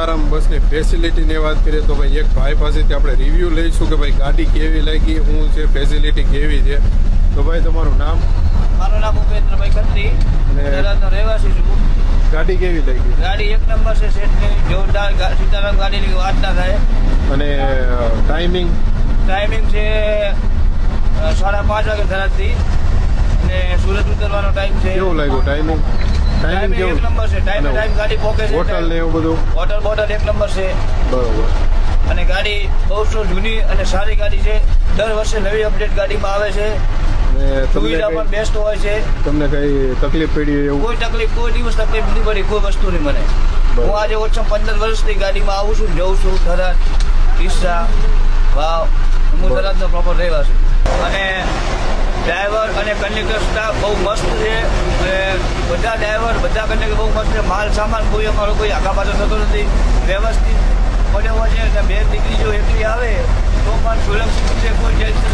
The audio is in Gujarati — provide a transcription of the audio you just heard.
આરામ બસની ફેસિલિટીની વાત કરીએ તો ભાઈ એક ભાઈ પાસેથી આપણે રિવ્યૂ લઈશું કે ભાઈ ગાડી કેવી લાગી, શું છે, ફેસિલિટી કેવી છે. તો ભાઈ તમારું નામ? મારું નામ ઉપેન્દ્રભાઈ ખત્રી, ગુજરાતનો રહેવાસી છું. ગાડી કેવી લાગી? ગાડી એક નંબર છે, સેટની જોરદાર. સીતારામ ગાડીની વાત ના થાય. અને ટાઈમિંગ છે 5:30 વાગે ધરાતથી અને સુરત ઉતરવાનો ટાઈમ છે. કેવું લાગ્યું ટાઈમિંગ? ટાઈમિંગ એક નંબર છે. ટાઈમ ગાડી પોકે છે. હોટલ ને એવું બધું હોટલ એક નંબર છે. બરોબર. અને ગાડી બહુ જૂની અને સારી ગાડી છે. દર વર્ષે નવી અપડેટ ગાડીમાં આવે છે. સુવિધા પણ બેસ્ટ હોય છે. તમને કઈ તકલીફ પડી એવું? કોઈ દિવસ તકલીફ નથી પડી, કોઈ વસ્તુની મને. હું આજે ઓછામાં 15 વર્ષથી ગાડીમાં આવું છું, જઉં છું. થરાદ, ડીસા, વાવ. હું થરાદનો પ્રોપર રહેવાસી છું. અને ડ્રાઈવર અને કંડક્ટર સ્ટાફ બહુ મસ્ત છે. અને બધા ડ્રાઈવર બધા કંડક્ટર બહુ મસ્ત છે. માલ સામાન કોઈ અમારો કોઈ આગા પાછો થતો નથી, વ્યવસ્થિત પડ્યો હોય છે. અને બે દીકરી જો એકલી આવે તો પણ સુરક્ષિત છે, કોઈ ટેન્શન